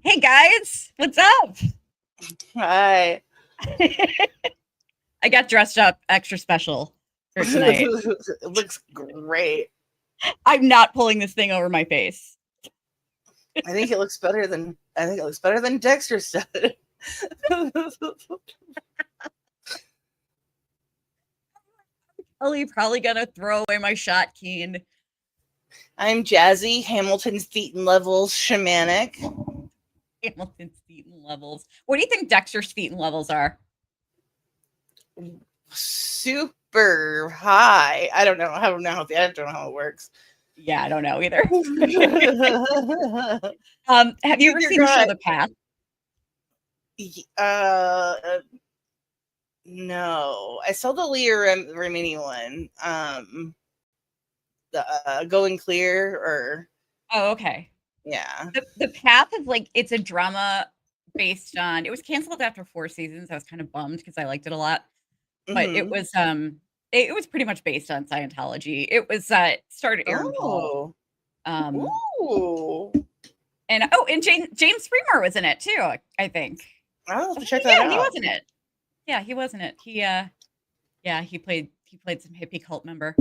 Hey guys, what's up? Hi. I got dressed up extra special for tonight. It looks great. I'm not pulling this thing over my face. I think it looks better than Dexter said. Probably gonna throw away my shot, Keen. I'm Jazzy, Hamilton's Thetan levels shamanic. Hamilton's Thetan levels. What do you think Dexter's Thetan levels are? Super high. I don't know how it works. Yeah, I don't know either. Have you ever seen the show The Path? No. I saw the Leah Remini one. The Going Clear or Oh, okay. Yeah. The Path is like, it's a drama based on, it was canceled after 4 seasons. I was kind of bummed because I liked it a lot. But it was pretty much based on Scientology. It was started Aaron Paul. Ooh. And James Remar was in it too, I think. I'll have to check that out. He was in it. Yeah, he was in it. He played some hippie cult member.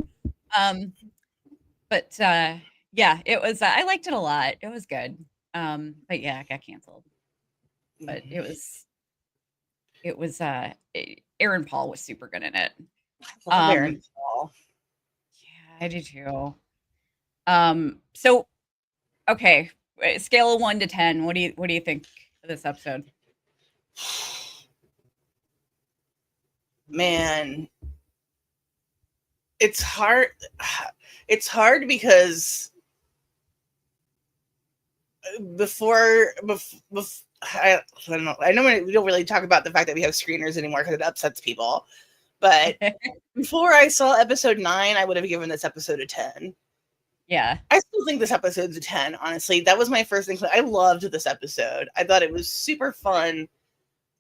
But yeah, it was I liked it a lot. It was good. But yeah, it got canceled. But it was Aaron Paul was super good in it. Love Aaron Paul. Yeah, I do too. So okay, scale of 1 to 10, what do you think of this episode? Man, it's hard because before I don't know. I know we don't really talk about the fact that we have screeners anymore because it upsets people. But before I saw episode 9, I would have given this episode a 10. Yeah. I still think this episode's a 10, honestly. That was my first thing. I loved this episode. I thought it was super fun.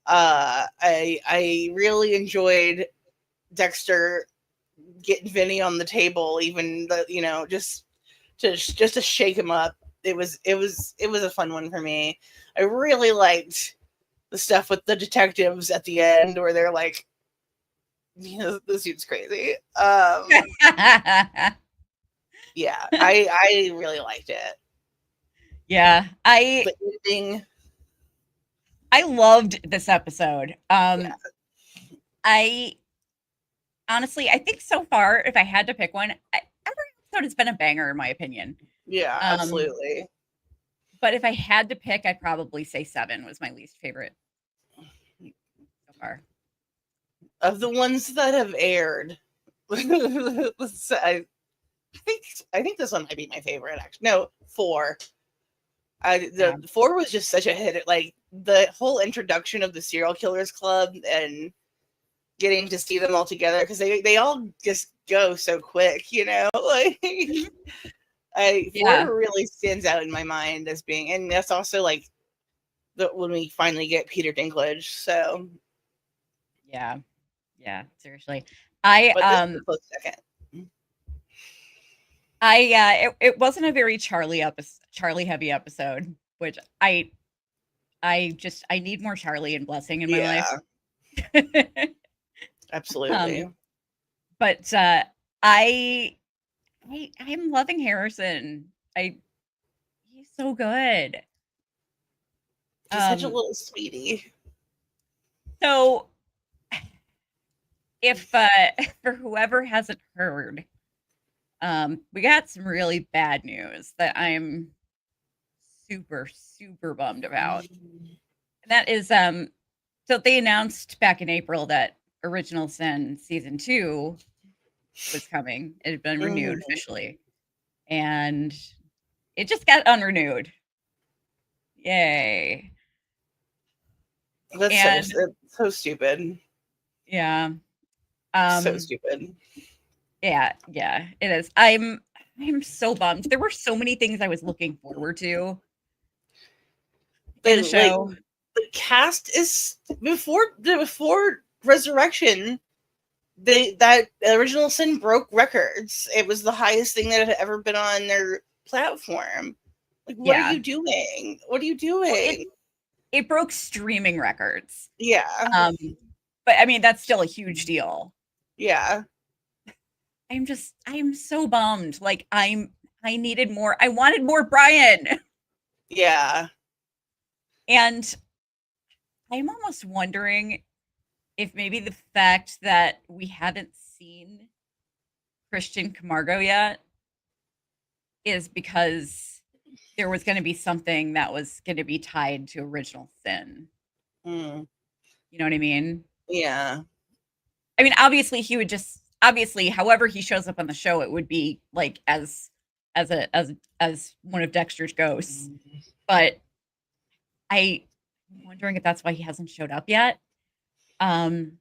I really enjoyed Dexter getting Vinny on the table, even just to shake him up. It was a fun one for me. I really liked the stuff with the detectives at the end where they're like, this dude's crazy. Yeah, I really liked it. Yeah, the ending. I loved this episode. Yeah. I honestly, I think so far, if I had to pick one, every episode has been a banger in my opinion. Yeah, absolutely. But if I had to pick, I'd probably say 7 was my least favorite so far. Of the ones that have aired, I think this one might be my favorite. Actually, no, 4. 4 was just such a hit. Like the whole introduction of the serial killers club and getting to see them all together because they all just go so quick, like. 4 really stands out in my mind as being, and that's also like when we finally get Peter Dinklage. So yeah, seriously, but this is a close second. It wasn't a very Charlie heavy episode, which I need more Charlie and Blessing in my life. Absolutely. But I'm loving Harrison. He's so good. He's such a little sweetie. So if for whoever hasn't heard, we got some really bad news that I'm super, super bummed about. And that is, so they announced back in April that Original Sin Season 2 was coming. It had been renewed officially. And it just got unrenewed. Yay. That's so stupid. Yeah. So stupid. Yeah, it is. I'm so bummed. There were so many things I was looking forward to in the show. Like, the cast is before Resurrection. That Original Sin broke records. It was the highest thing that had ever been on their platform. Like, what are you doing? What are you doing? it broke streaming records. Yeah. But I mean, that's still a huge deal. Yeah. I'm so bummed. Like I needed more. I wanted more Brian. Yeah. And I'm almost wondering if maybe the fact that we haven't seen Christian Camargo yet is because there was going to be something that was going to be tied to Original Sin. Mm. You know what I mean? Yeah. I mean, obviously he would just however he shows up on the show, it would be like as one of Dexter's ghosts. But I'm wondering if that's why he hasn't showed up yet. But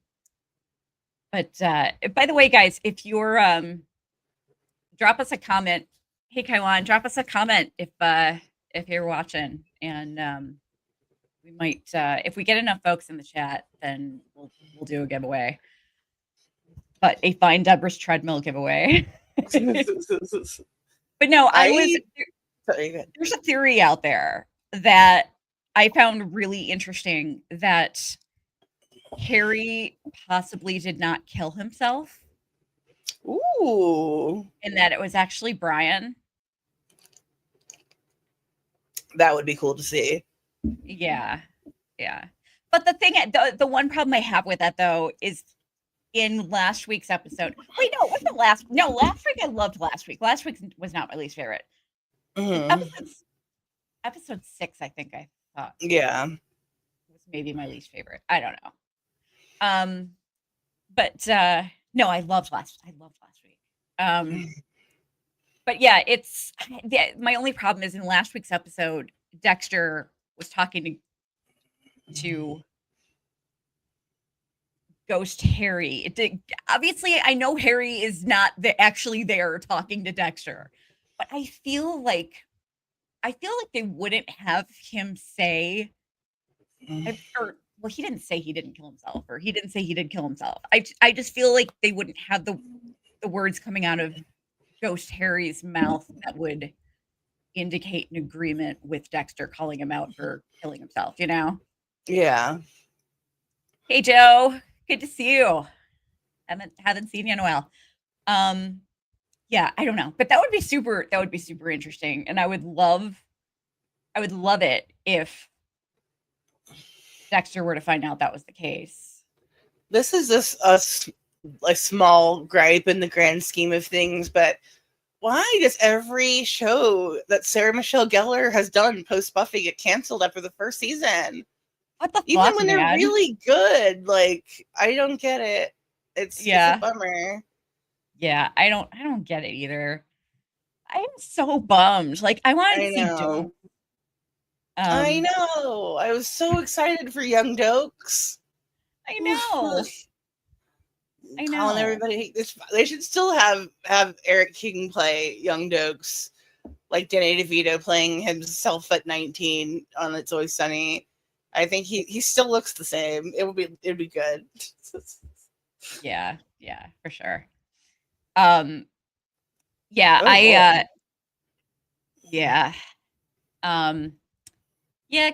by the way, guys, if you're drop us a comment. Hey Kaiwan, drop us a comment if you're watching, and we might if we get enough folks in the chat, then we'll do a giveaway. But a Find Deborah's treadmill giveaway. But no, there's a theory out there that I found really interesting that Harry possibly did not kill himself. Ooh. And that it was actually Brian. That would be cool to see. Yeah. Yeah. But the one problem I have with that though is in last week's episode. Wait, no, it wasn't last week I loved last week. Last week was not my least favorite. Mm-hmm. Episode 6, I think I thought. Yeah. Was maybe my least favorite. I don't know. But no, I loved last week. But yeah, my only problem is in last week's episode, Dexter was talking to Ghost Harry. Obviously, I know Harry is not actually there talking to Dexter, but I feel like they wouldn't have him say, well, he didn't say he didn't kill himself, or he didn't say he did kill himself. I just feel like they wouldn't have the words coming out of Ghost Harry's mouth that would indicate an agreement with Dexter calling him out for killing himself, you know? Yeah. Hey Joe, good to see you. Haven't seen you in a while. Yeah, I don't know, but that would be super interesting, and I would love it if Dexter were to find out that was the case. This is just a small gripe in the grand scheme of things, but why does every show that Sarah Michelle Gellar has done post Buffy get canceled after the first season? What the fuck, even when they're man? really good? Like, I don't get it. It's a bummer. Yeah, I don't get it either. I'm so bummed. Like, I wanted to see Dope. I know. I was so excited for Young Dokes. I know. I know. Calling everybody. They should still have Eric King play Young Dokes, like Danny DeVito playing himself at 19 on It's Always Sunny. I think he still looks the same. It'd be good. Yeah, for sure. Yeah,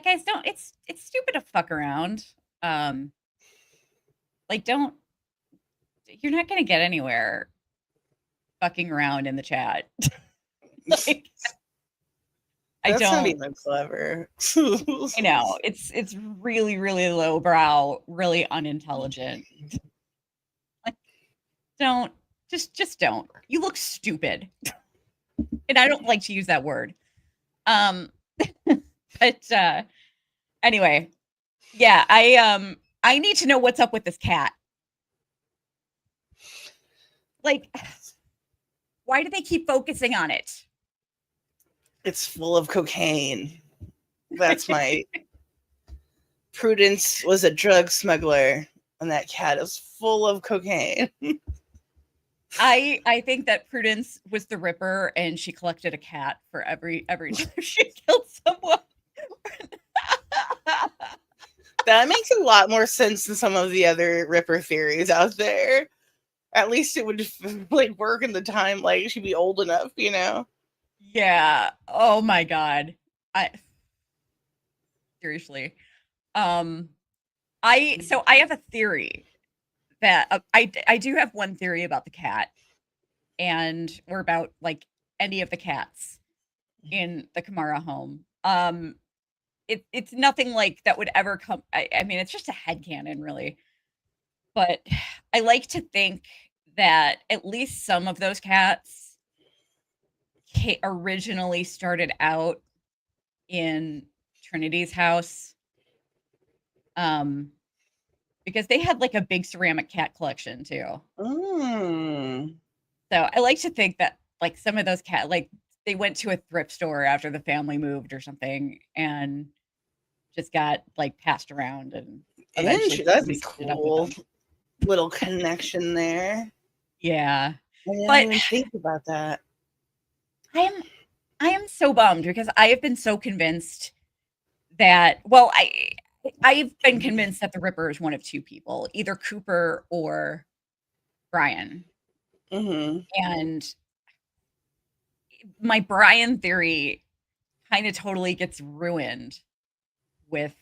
guys, don't. It's stupid to fuck around. Like, don't. You're not gonna get anywhere fucking around in the chat. Like, That's not even clever. I know, it's really, really lowbrow, really unintelligent. Like, don't just don't. You look stupid, and I don't like to use that word. But anyway, yeah, I need to know what's up with this cat. Like, why do they keep focusing on it? It's full of cocaine. That's my Prudence was a drug smuggler, and that cat is full of cocaine. I think that Prudence was the Ripper, and she collected a cat for every time she killed someone. That makes a lot more sense than some of the other Ripper theories out there. At least it would like work in the time, like she'd be old enough, you know? Yeah. Oh my god. Seriously. Um, so I have a theory that I do have one theory about the cat, and or about like any of the cats in the Kamara home. It's nothing like that would ever come. I mean, it's just a headcanon, really. But I like to think that at least some of those cats originally started out in Trinity's house. Because they had like a big ceramic cat collection too. Mm. So I like to think that like some of those like they went to a thrift store after the family moved or something and just got like passed around and eventually That'd somebody be split it up with cool. them. Little connection there. Yeah. I didn't But even think about that. I am so bummed because I have been so convinced that I've been convinced that the Ripper is one of two people, either Cooper or Brian. Mm-hmm. And my Brian theory kind of totally gets ruined with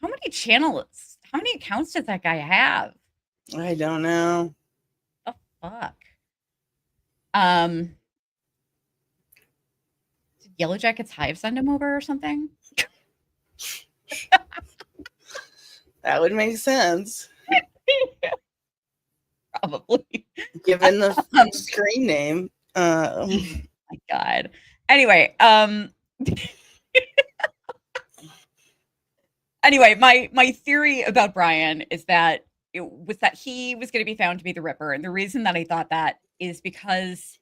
how many accounts does that guy have? I don't know. The fuck? Um did Yellow Jackets Hive send him over or something? That would make sense. Probably. Given the screen name. My God. Anyway, anyway, my theory about Brian is that it was that he was going to be found to be the Ripper, and the reason that I thought that is because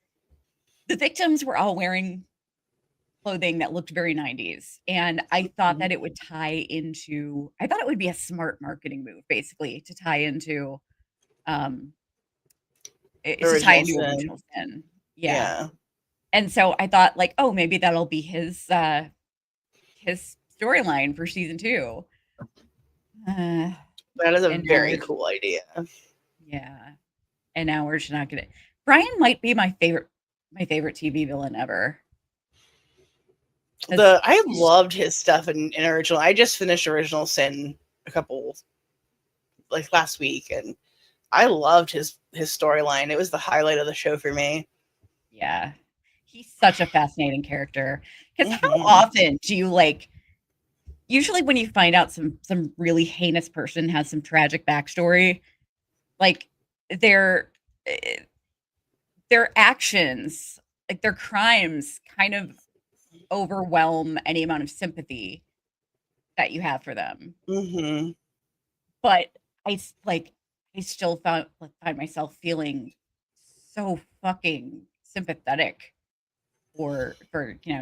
the victims were all wearing clothing that looked very 90s, and I thought that it would tie into. I thought it would be a smart marketing move, basically, to tie into, Original Sin. Yeah. And so I thought, like, oh, maybe that'll be his storyline for season 2. That is a very cool idea. Yeah. And now we're just not gonna. Brian might be my favorite TV villain ever. I loved his stuff in Original. I just finished Original Sin a couple like last week, and I loved his storyline. It was the highlight of the show for me. Yeah. He's such a fascinating character. Because how often do you like usually when you find out some really heinous person has some tragic backstory, like their actions, like their crimes kind of overwhelm any amount of sympathy that you have for them. Mm-hmm. But I still find myself feeling so fucking sympathetic for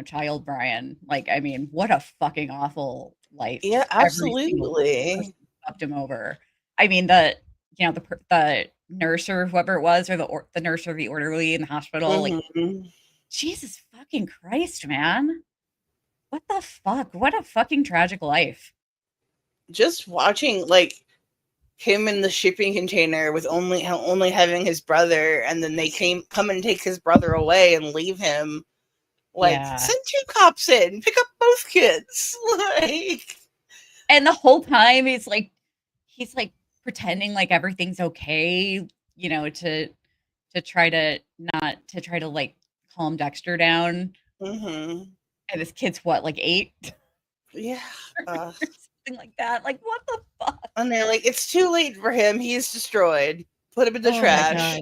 child Brian. Like, I mean, what a fucking awful life. Yeah, absolutely. Fucked him over. I mean, the nurse or whoever it was, or the nurse or the orderly in the hospital, like, Jesus fucking Christ, man. What the fuck? What a fucking tragic life. Just watching like him in the shipping container with only having his brother, and then they come and take his brother away and leave him. Like, send 2 cops in, pick up both kids. Like, and the whole time he's like pretending like everything's okay, to try to like calm Dexter down. Mm-hmm. And this kid's what, like 8? Yeah. Something like that. Like, what the fuck? And they're like, it's too late for him. He's destroyed. Put him in the trash.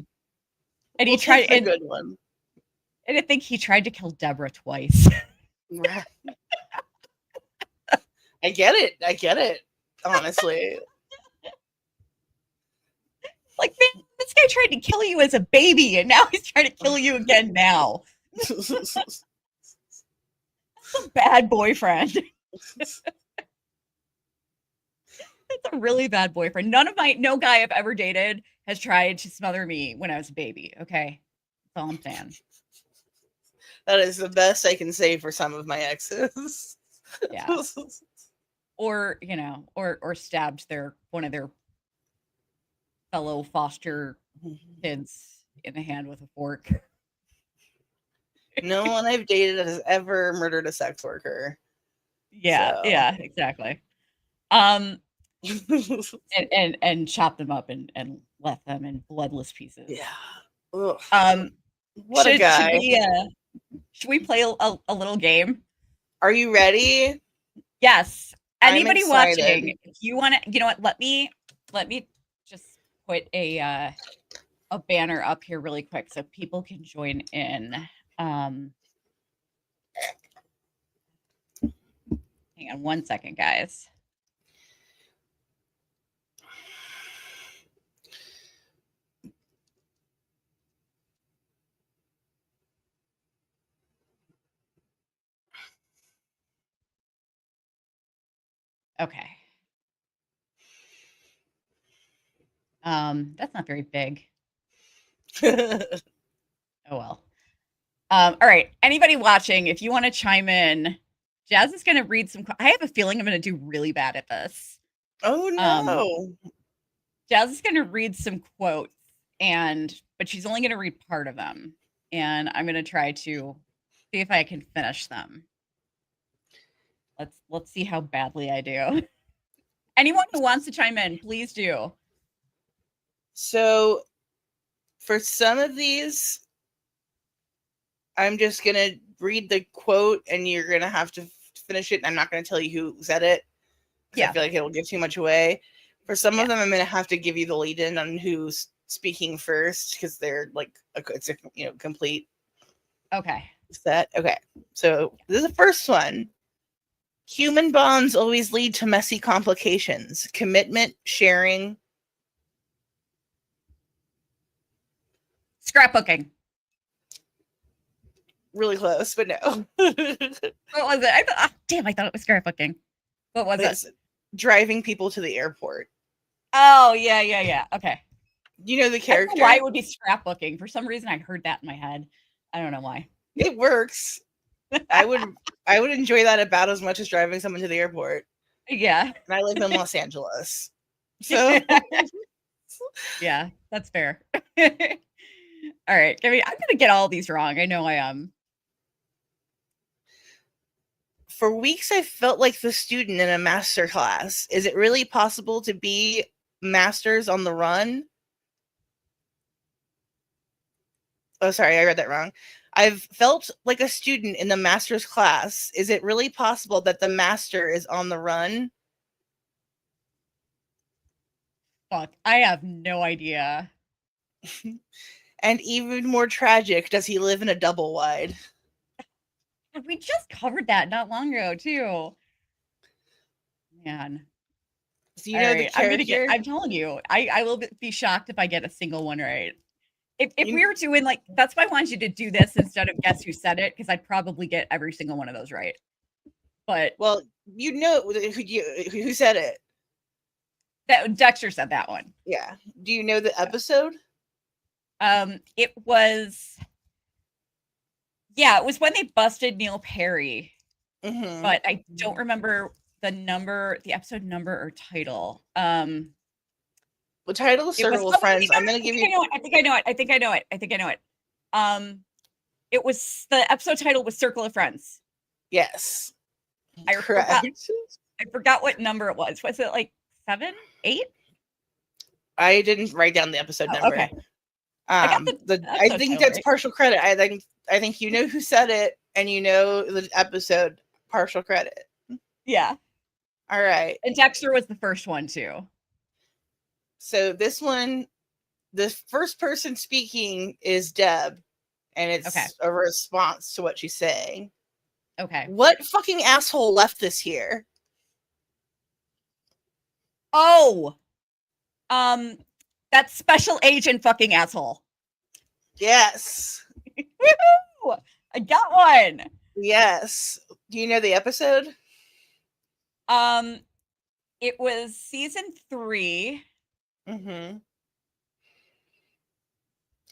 And he tried a good one. And I think he tried to kill Deborah twice. Right. I get it. Honestly. Like, man, this guy tried to kill you as a baby, and now he's trying to kill you again now. That's a bad boyfriend. That's a really bad boyfriend. No guy I've ever dated has tried to smother me when I was a baby. Okay. That's all I'm saying. That is the best I can say for some of my exes. Yeah. Or, or stabbed one of their fellow foster kids in the hand with a fork. No one I've dated has ever murdered a sex worker. Yeah, So. yeah, exactly. And chop them up and left them in bloodless pieces. Yeah. Ugh. Um, What a guy. should we play a little game? Are you ready? Yes. I'm Anybody excited. watching, if you want to, you know what? Let me just put a banner up here really quick so people can join in. Hang on one second, guys. Okay. That's not very big. Oh well. All right. Anybody watching, if you want to chime in, Jazz is going to read some. I have a feeling I'm going to do really bad at this. Oh no. Jazz is going to read some quotes, but she's only going to read part of them, and I'm going to try to see if I can finish them. Let's see how badly I do. Anyone who wants to chime in, please do. So, for some of these, I'm just gonna read the quote, and you're gonna have to finish it. I'm not gonna tell you who said it because I feel like it'll give too much away. For some of them, I'm gonna have to give you the lead in on who's speaking first because they're like it's a complete set. Okay, so this is the first one. Human bonds always lead to messy complications. Commitment, sharing. Scrapbooking. Really close, but no. What was it? I thought it was scrapbooking. What was it? Driving people to the airport. Oh, yeah. Okay. You know the character? I don't know why it would be scrapbooking. For some reason, I heard that in my head. I don't know why. It works. I would enjoy that about as much as driving someone to the airport. Yeah. And I live in Los Angeles. So yeah, that's fair. All right. I'm gonna get all these wrong. I know I am. For weeks I felt like the student in a master class. Is it really possible to be masters on the run? Oh, sorry, I read that wrong. I've felt like a student in the master's class. Is it really possible that the master is on the run? Fuck, I have no idea. And even more tragic, does he live in a double wide? We just covered that not long ago, too. Man. Do you know the character? I'm telling you, I will be shocked if I get a single one right. If we were doing that's why I wanted you to do this instead of guess who said it, because I'd probably get every single one of those right. But well, you know who said it. That Dexter said that one. Yeah. Do you know the episode? It was when they busted Neil Perry. Mm-hmm. But I don't remember the episode number or title. The title is Circle of Friends. I'm gonna give you. I think I know it. It was the episode title was Circle of Friends. Yes. I forgot what number it was. Was it like 7, 8? I didn't write down the episode number. Okay. I think that's partial credit. I think you know who said it and you know the episode. Partial credit. Yeah. All right. And Dexter was the first one too. So this one, the first person speaking is Deb, and it's a response to what she's saying. Okay. What fucking asshole left this here? Oh, that special agent fucking asshole. Yes. Woo-hoo! I got one. Yes. Do you know the episode? It was season 3. Mm-hmm.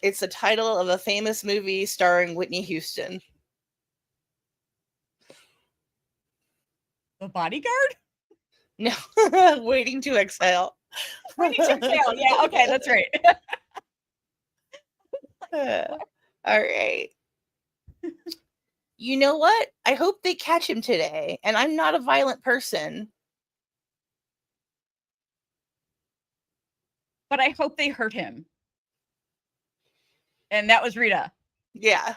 It's the title of a famous movie starring Whitney Houston. The Bodyguard? No. Waiting to Exhale. Waiting to Exhale. Yeah, okay, that's right. All right. You know what? I hope they catch him today. And I'm not a violent person. But I hope they hurt him. And that was Rita. Yeah.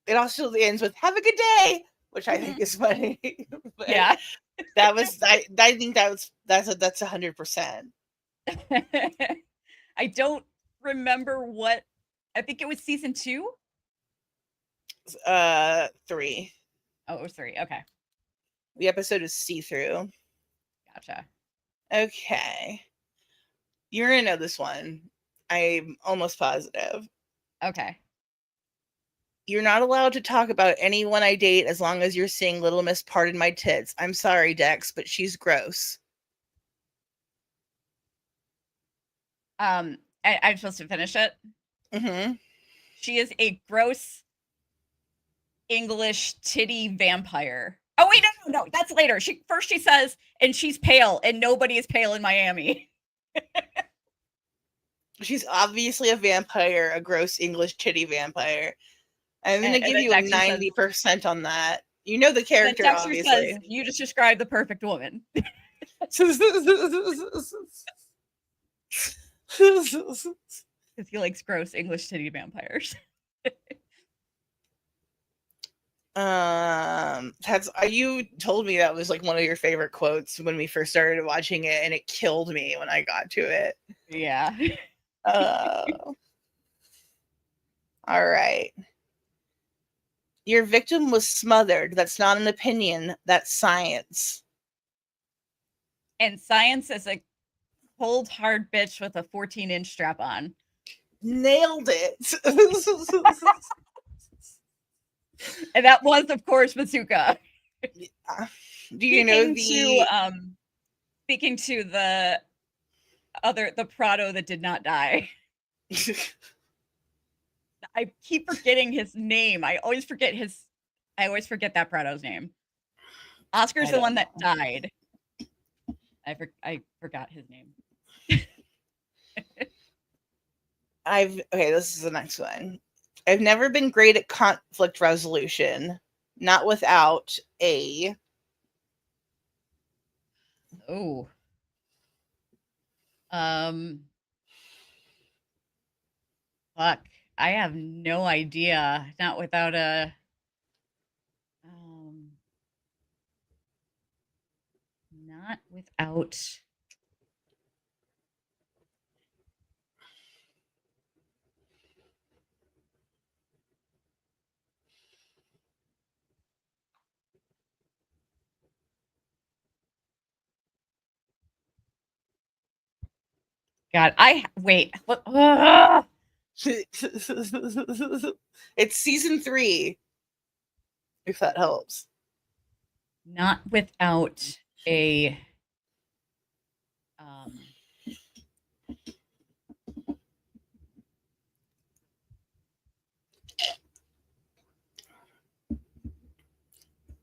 It also ends with "Have a good day," which I think is funny. Yeah. That was I think that's 100%. I don't remember what. I think it was season 2. 3. Oh, it was 3. Okay. The episode is See-Through. Gotcha. Okay. You're gonna know this one. I'm almost positive. Okay. You're not allowed to talk about anyone I date as long as you're seeing Little Miss Pardon My Tits. I'm sorry, Dex, but she's gross. I'm supposed to finish it. Mm-hmm. She is a gross English titty vampire. Oh wait, no, that's later. She says, and she's pale, and nobody is pale in Miami. She's obviously a vampire, a gross English titty vampire. I'm gonna give then you a Dexter says- 90% on that. You know the character, Then Dexter obviously. says, "You just described the perfect woman." Because he likes gross English titty vampires. That's you told me that was like one of your favorite quotes when we first started watching it, and it killed me when I got to it. Yeah. All right. Your victim was smothered. That's not an opinion. That's science. And science is a cold, hard bitch with a 14-inch strap on. Nailed it. And that was, of course, Bazooka. Do you know speaking to the Prado that did not die? I keep forgetting his name. I always forget that Prado's name. Oscar's the one that died. I forgot his name. Okay, this is the next one. I've never been great at conflict resolution. Not without a. Oh. Fuck. I have no idea. Not without a. Not without. God, wait. What? It's season 3. If that helps. Not without a.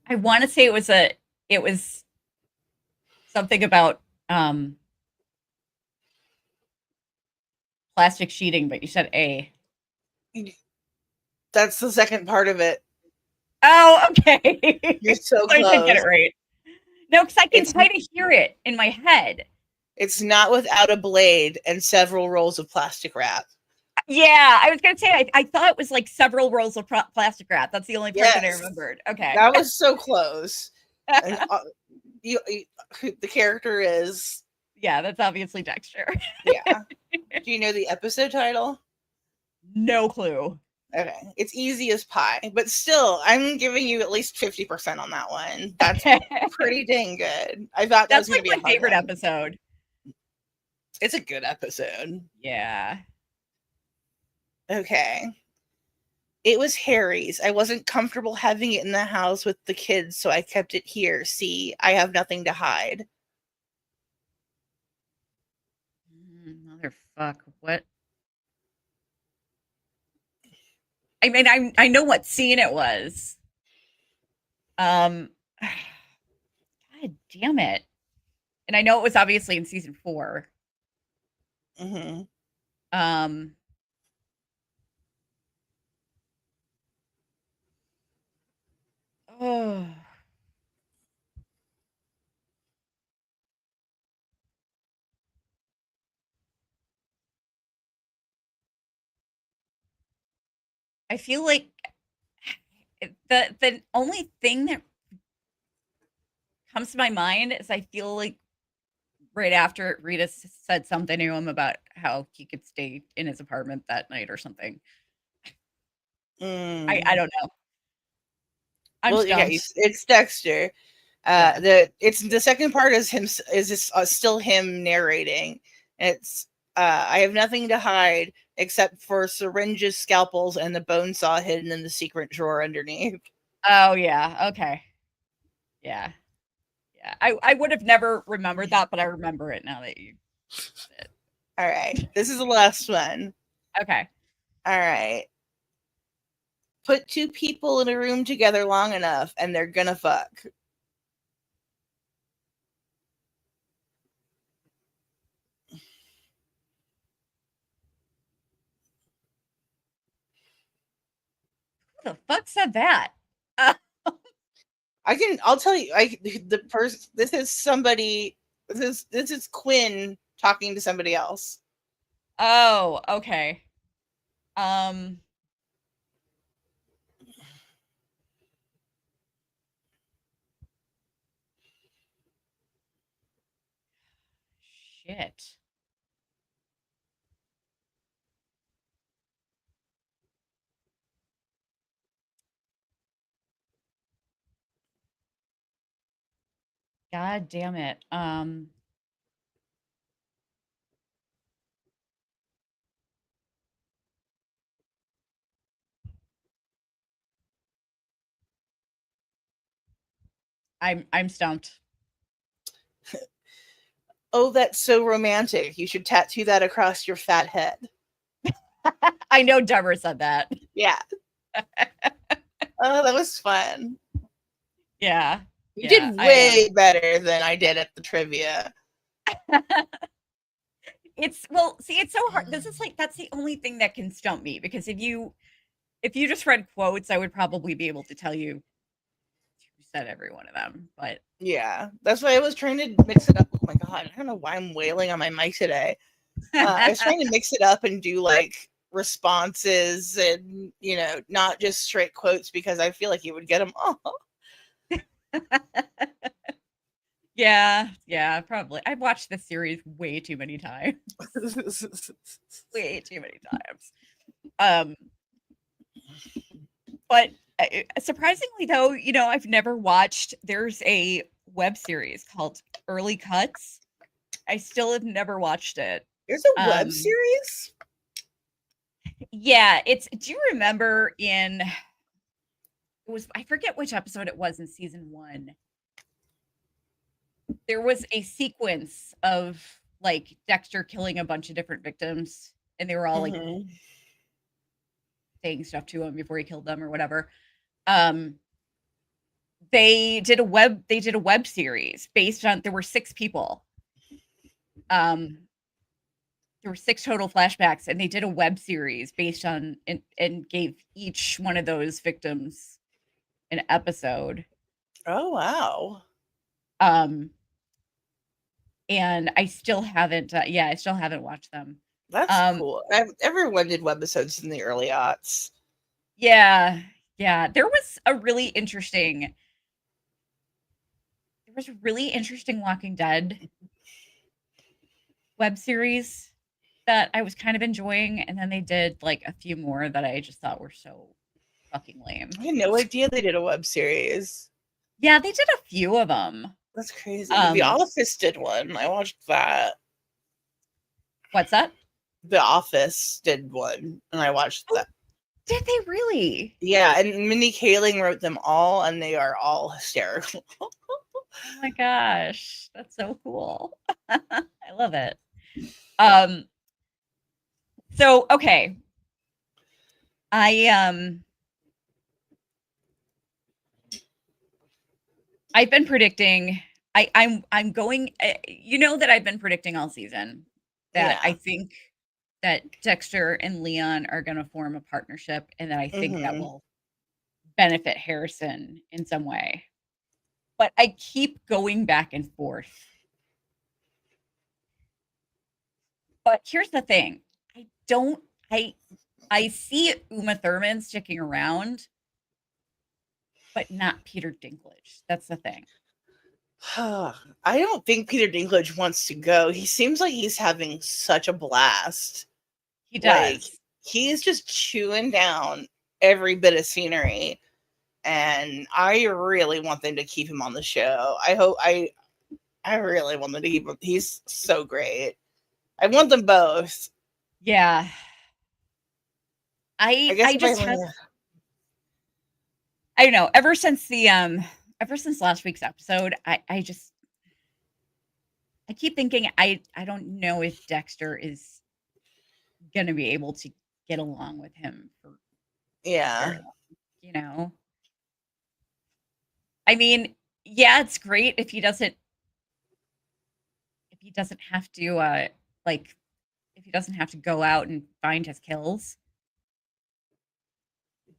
I want to say it was something about plastic sheeting, but you said A. That's the second part of it. Oh, okay. You're so close. I did get it right. No, because I can try to hear it in my head. It's not without a blade and several rolls of plastic wrap. Yeah, I was going to say, I thought it was like several rolls of plastic wrap. That's the only part that I remembered. Okay. That was so close. And, the character is... Yeah, that's obviously Dexter. Yeah. Do you know the episode title? No clue. Okay. It's easy as pie. But still, I'm giving you at least 50% on that one. That's pretty dang good. I thought that was going to be my favorite episode. It's a good episode. Yeah. Okay. It was Harry's. I wasn't comfortable having it in the house with the kids, so I kept it here. See, I have nothing to hide. Motherfuck, what? I mean, I know what scene it was. God damn it. And I know it was obviously in season 4. Mm-hmm. Oh. I feel like the only thing that comes to my mind is I feel like right after Rita said something to him about how he could stay in his apartment that night or something. I don't know. I'm Well, yeah, stumped. it's Dexter. Yeah. The second part is him still him narrating. It's I have nothing to hide except for syringes, scalpels, and the bone saw hidden in the secret drawer underneath. Oh yeah. Okay. Yeah. Yeah. I would have never remembered that, but I remember it now that you said it. All right, this is the last one. Okay. All right. Put two people in a room together long enough and they're gonna fuck. Who the fuck said that? I'll tell you, the person, this is somebody, this is Quinn talking to somebody else. Oh, okay. Um Shit. God damn it. I'm stumped. Oh, that's so romantic. You should tattoo that across your fat head. I know Deborah said that. Yeah. Oh, that was fun. Yeah. You Yeah. did way better than I did at the trivia. It's so hard. This is like that's the only thing that can stump me because if you just read quotes, I would probably be able to tell you who said every one of them. But Yeah, that's why I was trying to mix it up. Oh my god, I don't know why I'm wailing on my mic today. I was trying to mix it up and do like responses and not just straight quotes because I feel like you would get them all. yeah, probably. I've watched this series way too many times. Way too many times. But surprisingly though, I've never watched there's a web series called Early Cuts. I still have never watched it. There's a web series? Yeah, do you remember I forget which episode it was in season 1. There was a sequence of like Dexter killing a bunch of different victims and they were all like saying stuff to him before he killed them or whatever. They did a web series based on there were 6 people. There were 6 total flashbacks and they did a web series based on and gave each one of those victims an episode. Oh wow. And I still haven't watched them. That's cool. Everyone did webisodes in the early aughts. Yeah. There was a really interesting Walking Dead web series that I was kind of enjoying, and then they did like a few more that I just thought were so fucking lame. I had no idea they did a web series. Yeah, they did a few of them. That's crazy. The Office did one. I watched that. What's that? The Office did one, and I watched that. Did they really? Yeah, and Mindy Kaling wrote them all, and they are all hysterical. Oh my gosh, that's so cool. I love it. So okay. I've been predicting I'm going that I've been predicting all season that I think that Dexter and Leon are going to form a partnership and that I think that will benefit Harrison in some way. But I keep going back and forth. But here's the thing. I see Uma Thurman sticking around, but not Peter Dinklage. That's the thing. I don't think Peter Dinklage wants to go. He seems like he's having such a blast. He does. He's just chewing down every bit of scenery. And I really want them to keep him on the show. I really want them to keep him. He's so great. I want them both. Yeah. I guess I don't know. Ever since last week's episode, I keep thinking I don't know if Dexter is gonna be able to get along with him for yeah. You know. I mean, yeah, it's great if he doesn't have to if he doesn't have to go out and find his kills.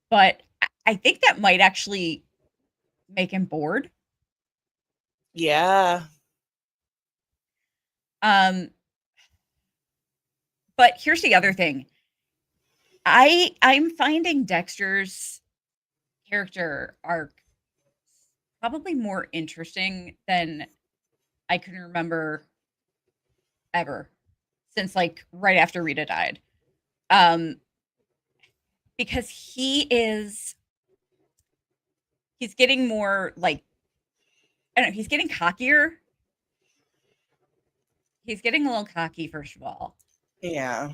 But I think that might actually make him bored. Yeah. But here's the other thing. I'm finding Dexter's character arc probably more interesting than I can remember ever since like right after Rita died. Because he's getting more like, I don't know, he's getting cockier. He's getting a little cocky, first of all. Yeah.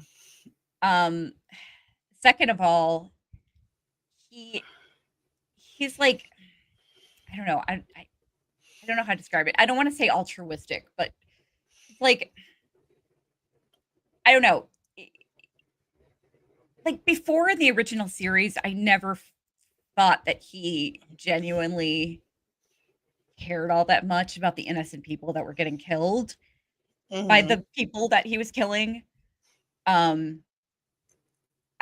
Second of all, he's like, I don't know. I don't know how to describe it. I don't want to say altruistic, but it's like, I don't know. Like before in the original series, I never thought that he genuinely cared all that much about the innocent people that were getting killed by the people that he was killing.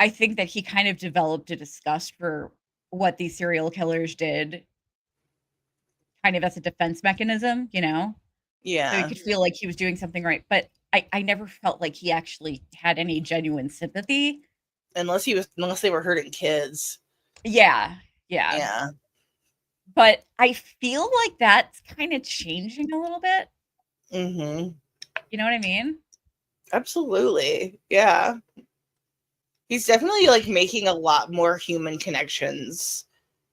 I think that he kind of developed a disgust for what these serial killers did kind of as a defense mechanism, you know? Yeah. So he could feel like he was doing something right. But I never felt like he actually had any genuine sympathy. Unless they were hurting kids. Yeah. Yeah. But I feel like that's kind of changing a little bit. Mm-hmm. You know what I mean? Absolutely. Yeah. He's definitely like making a lot more human connections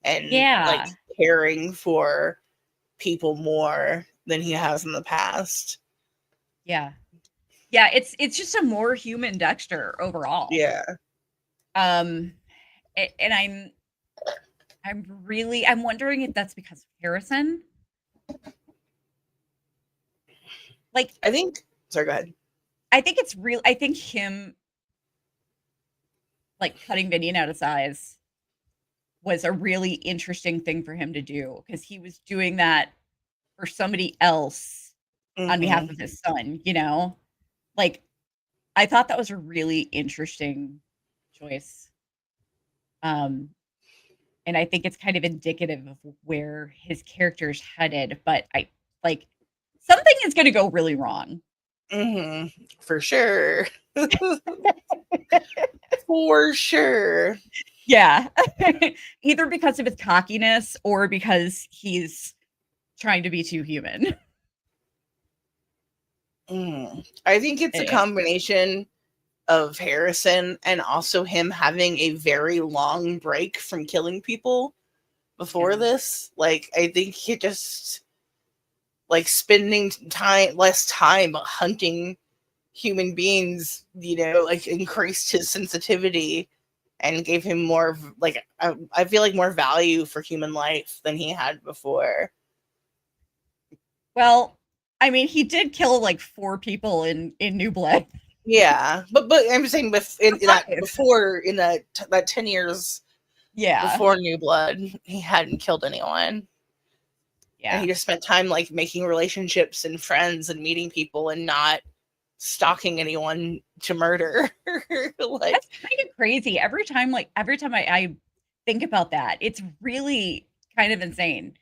and like caring for people more than he has in the past. Yeah, it's just a more human Dexter overall. Yeah. And I'm wondering if that's because of Harrison. Like, sorry, go ahead. I think it's real. I think him like cutting Vinian out of size was a really interesting thing for him to do because he was doing that for somebody else on behalf of his son, you know? Like, I thought that was a really interesting choice. And I think it's kind of indicative of where his character's headed, but I like something is going to go really wrong. For sure. For sure. Yeah. Either because of his cockiness or because he's trying to be too human. I think it's a combination of Harrison and also him having a very long break from killing people before this. Like, I think he just like spending less time hunting human beings, you know, like increased his sensitivity and gave him more like I feel like more value for human life than he had before. Well, I mean, he did kill like 4 people in New Blood. Yeah, but I'm saying before in that 10 years, before New Blood, he hadn't killed anyone. Yeah, and he just spent time like making relationships and friends and meeting people and not stalking anyone to murder. Like, that's kind of crazy. Every time I think about that. It's really kind of insane.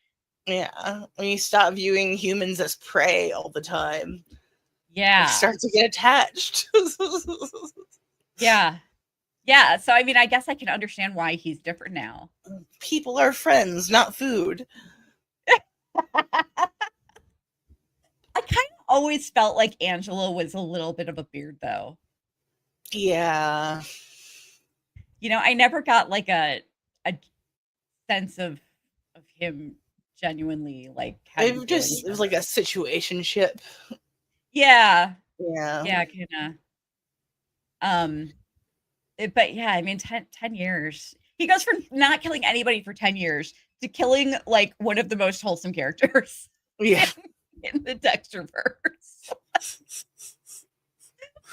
Yeah. When you stop viewing humans as prey all the time, you Yeah. start to get attached. Yeah. Yeah. So, I mean, I guess I can understand why he's different now. People are friends, not food. I kind of always felt like Angela was a little bit of a beard, though. Yeah. You know, I never got like a sense of him genuinely like having feelings It for was like a her. situationship. Yeah. Yeah. Yeah, kind of. But yeah, I mean, 10 years. He goes from not killing anybody for 10 years to killing like one of the most wholesome characters Yeah. in the Dexterverse.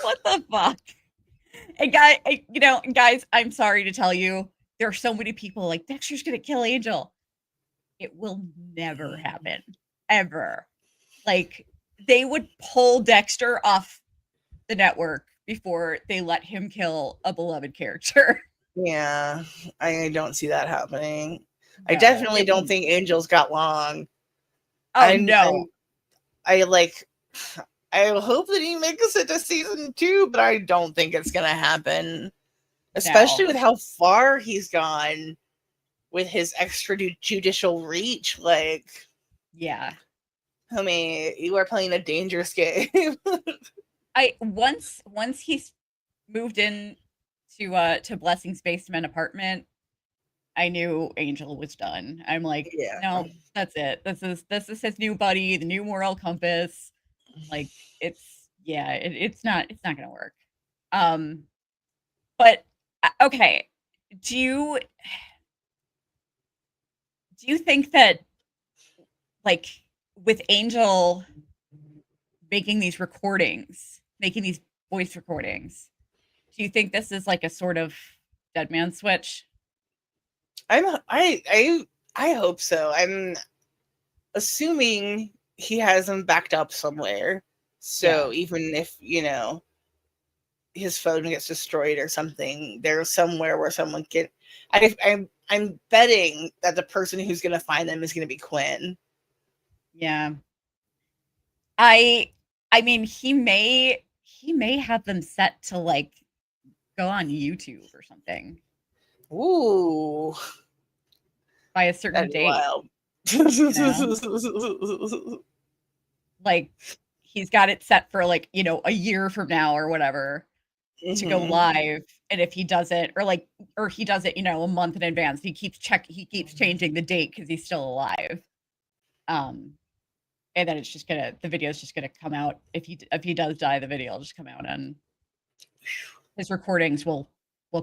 What the fuck? And guys, I'm sorry to tell you, there are so many people like Dexter's gonna kill Angel. It will never happen. Ever. Like, they would pull Dexter off the network before they let him kill a beloved character. Yeah. I don't see that happening. I No, definitely it don't won't. think Angel's got long. Oh no. I like I hope that he makes it to season 2, but I don't think it's gonna happen. Especially No. with how far he's gone with his extrajudicial reach. Like, Yeah. homie, you are playing a dangerous game. I once he's moved in to Blessing's basement apartment, I knew Angel was done. I'm like, Yeah. no, that's it. This is his new buddy, the new moral compass. Like, it's not gonna work. Um, but okay, do you think that like with Angel making these recordings, making these voice recordings, do you think this is like a sort of dead man switch? I hope so. I'm assuming he has them backed up somewhere. So Yeah. even if, his phone gets destroyed or something, there's somewhere where someone can I'm betting that the person who's gonna find them is gonna be Quinn. Yeah. I mean, he may have them set to like go on YouTube or something Ooh, by a certain that'd be date, wild. you know? Like he's got it set for like, a year from now or whatever to go Mhm. live. And if he does it or he does it, a month in advance, he keeps changing the date because he's still alive. And then the video is just gonna come out if he does die, the video will just come out and his recordings will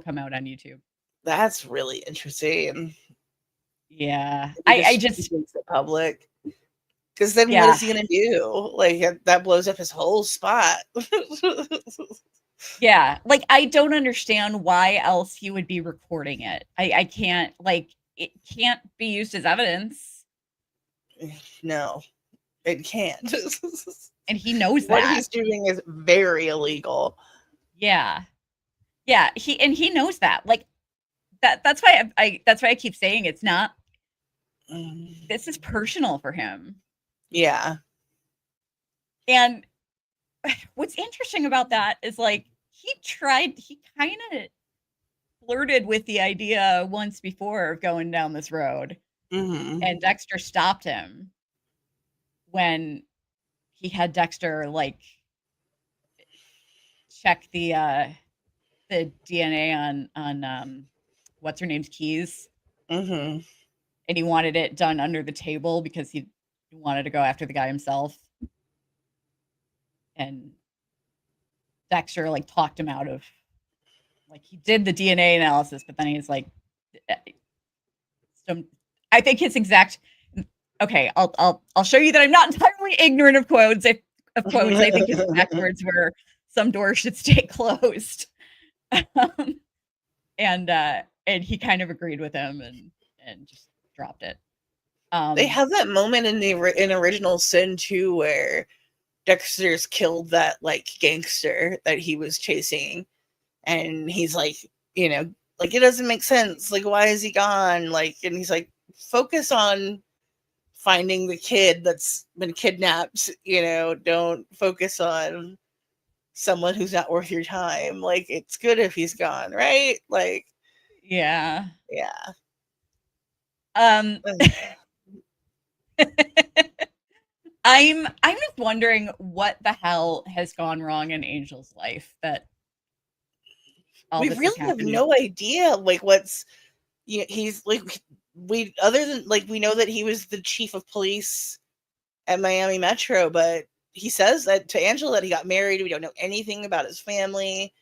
come out on YouTube. That's really interesting. Yeah. I He just makes it public. Because then what yeah. is he gonna do? Like that blows up his whole spot. Yeah. Like I don't understand why else he would be recording it. I can't like it can't be used as evidence. No, it can't. And he knows What that. he's doing is very illegal. Yeah. Yeah. He knows that. Like that's why that's why I keep saying it's not this is personal for him. Yeah. And what's interesting about that is like he kind of flirted with the idea once before of going down this road, Mm-hmm. and Dexter stopped him when he had Dexter like check the DNA on what's her name's keys, Mm-hmm. and he wanted it done under the table because he wanted to go after the guy himself, and Dexter like talked him out of like he did the DNA analysis, but then he's like, I think his exact. Okay, I'll show you that I'm not entirely ignorant of quotes. I think his exact words were, "Some doors should stay closed," and he kind of agreed with him and just dropped it. They have that moment in Original Sin too, where Dexter's killed that like gangster that he was chasing, and he's like, like, it doesn't make sense. Like, why is he gone? Like, and he's like, focus on finding the kid that's been kidnapped, don't focus on someone who's not worth your time. Like, it's good if he's gone, right? Like, Yeah. yeah. Um I'm just wondering what the hell has gone wrong in Angel's life that all We this is really have happening. no idea, like, what's he's like, we other than, like, we know that he was the chief of police at Miami Metro, but he says that to Angela that he got married. We don't know anything about his family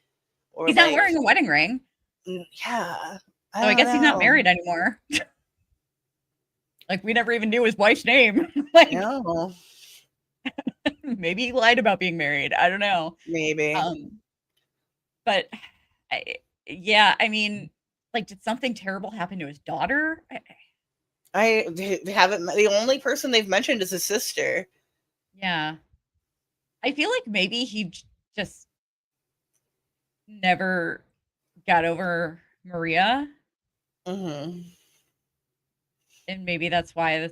or, He's not like, wearing a wedding ring, yeah, I so I don't guess he's not know. married anymore. Like, we never even knew his wife's name. Like, No, maybe he lied about being married. I don't know. maybe. But yeah, I mean, like, did something terrible happen to his daughter? They haven't. The only person they've mentioned is his sister. Yeah. I feel like maybe he just never got over Maria, Mm-hmm. and maybe that's why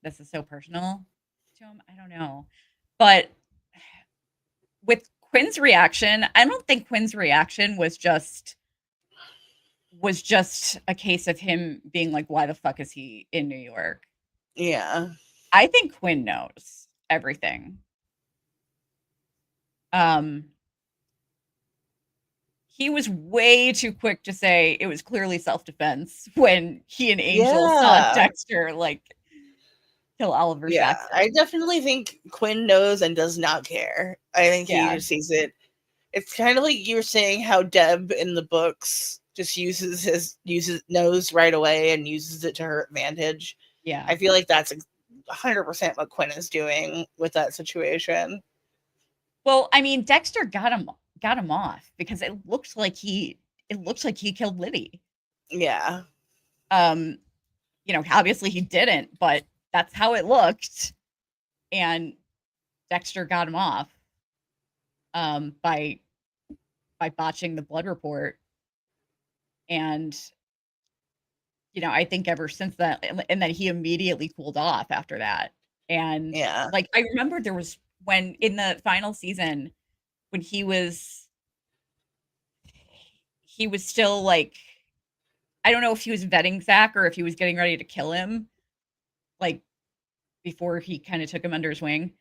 this is so personal to him. I don't know. But with Quinn's reaction, I don't think Quinn's reaction was just a case of him being like, why the fuck is he in New York? Yeah. I think Quinn knows everything. Um, he was way too quick to say it was clearly self-defense when he and Angel saw Yeah. Dexter like kill Oliver Yeah. I Saxon. definitely think Quinn knows and does not care. I think he Yeah, just sees it. It's kind of like you were saying how Deb in the books just knows right away and uses it to her advantage. yeah. I feel like that's 100% what Quinn is doing with that situation. Well, I mean, Dexter got him off because it looks like he killed Libby. Yeah. Um, obviously he didn't, but that's how it looked, and Dexter got him off by botching the blood report. And I think ever since that, and then he immediately cooled off after that. And Yeah. like I remember there was when in the final season when he was still like, I don't know if he was vetting Zach or if he was getting ready to kill him, like before he kind of took him under his wing.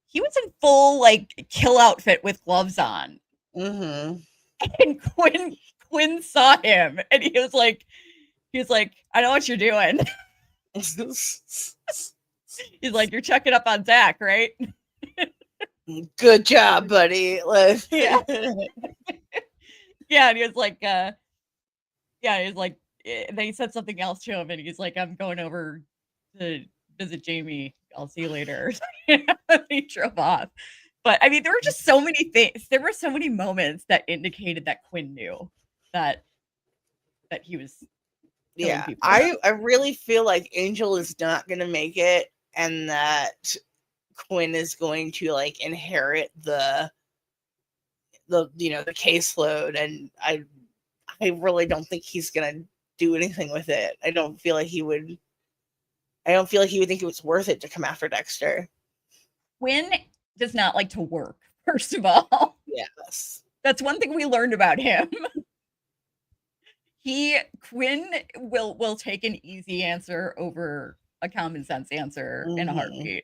He was in full like kill outfit with gloves on. Mm-hmm. And Quinn saw him and he was like, I know what you're doing. He's like, you're checking up on Zach, right? Good job, buddy. Yeah. Yeah. And he was like, yeah, he was like, they said something else to him and he's like, I'm going over to visit Jamie. I'll see you later. He drove off. But I mean, there were just so many things. There were so many moments that indicated that Quinn knew that he was killing Yeah. people. I really feel like Angel is not gonna make it, and that Quinn is going to, like, inherit the caseload, and I really don't think he's gonna do anything with it. I don't feel like he would think it was worth it to come after Dexter. Quinn does not like to work, first of all. Yes. That's one thing we learned about him. Quinn will take an easy answer over a common sense answer in a Mm-hmm. heartbeat.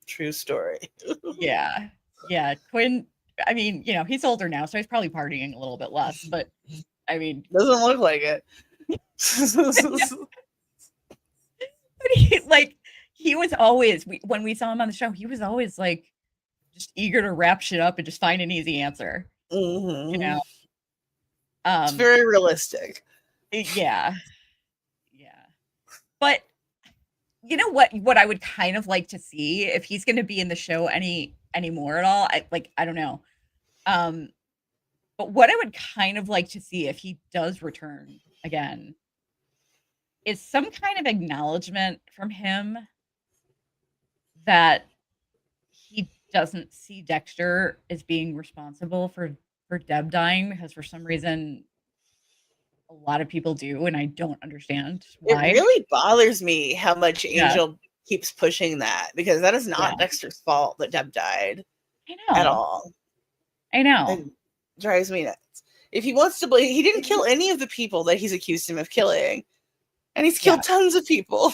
True story. Yeah. Yeah. Quinn, I mean, he's older now, so he's probably partying a little bit less, but I mean, Doesn't look like it. like he was always when we saw him on the show, he was always like just eager to wrap shit up and just find an easy answer. Mm-hmm. It's Um very realistic. yeah. Yeah. But you know what I would kind of like to see if he's going to be in the show anymore at all. I don't know. Um but what I would kind of like to see if he does return again is some kind of acknowledgement from him that he doesn't see Dexter as being responsible for for Deb dying because for some reason a lot of people do, and I don't understand why. It really bothers me how much Yeah. Angel keeps pushing that, because that is not Yeah. Dexter's fault that Deb died I know. at all. I know. It drives me nuts. If he wants to blame, he didn't kill any of the people that he's accused him of killing, and he's killed tons of people.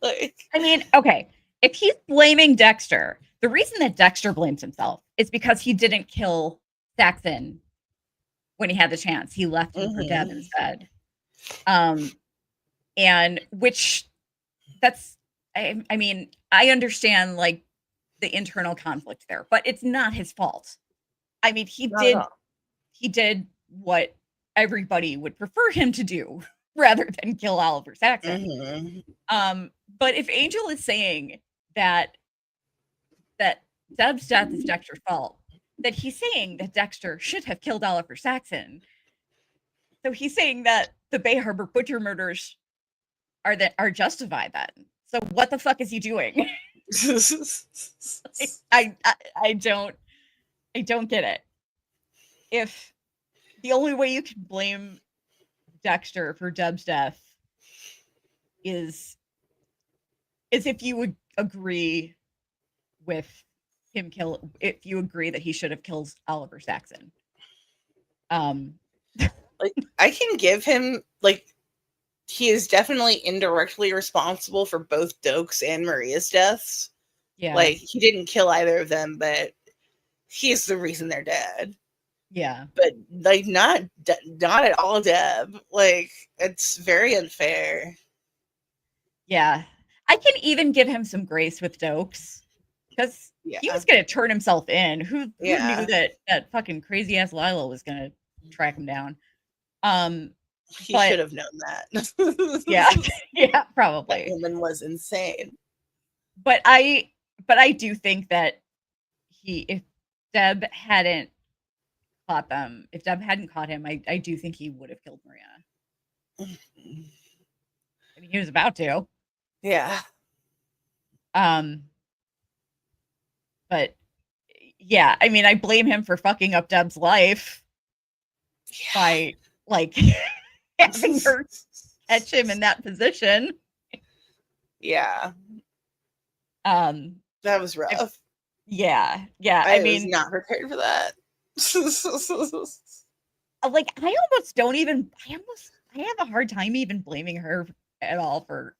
Like, I mean, okay, if he's blaming Dexter, the reason that Dexter blames himself is because he didn't kill Saxon when he had the chance. He left him for Deb instead. And which that's, I mean, I understand like the internal conflict there, but it's not his fault. I mean, he did what everybody would prefer him to do rather than kill Oliver Saxon. But if Angel is saying that Deb's death is Dexter's fault, that he's saying that Dexter should have killed Oliver Saxon. So he's saying that the Bay Harbor Butcher murders are justified then. So what the fuck is he doing? I don't get it. If the only way you can blame Dexter for Deb's death is if you would agree with him if you agree that he should have killed Oliver Saxon. Like, I can give him, like, he is definitely indirectly responsible for both Doak's and Maria's deaths. Yeah. Like, he didn't kill either of them, but he's the reason they're dead. Yeah. But, like, not at all Deb. Like, it's very unfair. Yeah. I can even give him some grace with Doak's, because he was going to turn himself in. Who knew that fucking crazy ass Lila was going to track him down? He should have known that. Yeah, probably. That woman was insane. But I do think that if Deb hadn't caught them, if Deb hadn't caught him, I do think he would have killed Maria. I mean, he was about to. Yeah. But yeah, I mean, I blame him for fucking up Deb's life by like having her catch him in that position. Yeah. That was rough. Yeah. I mean, was not prepared for that. Like, I have a hard time even blaming her at all for,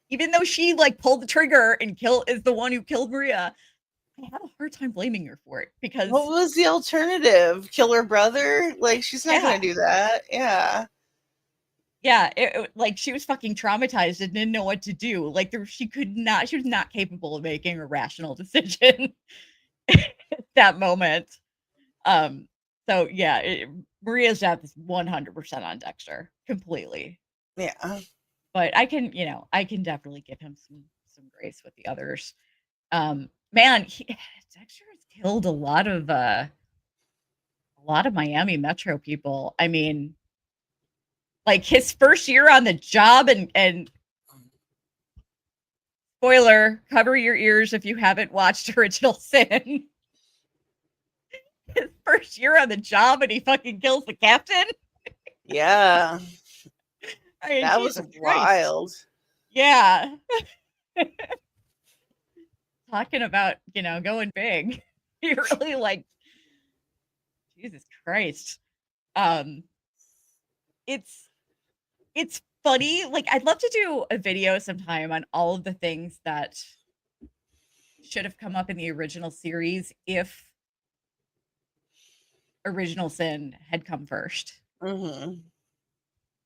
even though she like pulled the trigger and is the one who killed Maria. I have a hard time blaming her for it, because what was the alternative? Kill her brother? Like, she's not gonna do that. Yeah. Yeah, like, she was fucking traumatized and didn't know what to do. Like, she was not capable of making a rational decision at that moment. So yeah, Maria's death is 100% on Dexter, completely. Yeah. But I can definitely give him some grace with the others. Man, Dexter has killed a lot of Miami Metro people. I mean, like, his first year on the job, and spoiler, cover your ears if you haven't watched Original Sin. His first year on the job, and he fucking kills the captain. Yeah. I mean, that was wild. Yeah. Talking about, going big. You're really like, Jesus Christ. It's funny. Like, I'd love to do a video sometime on all of the things that should have come up in the original series if Original Sin had come first.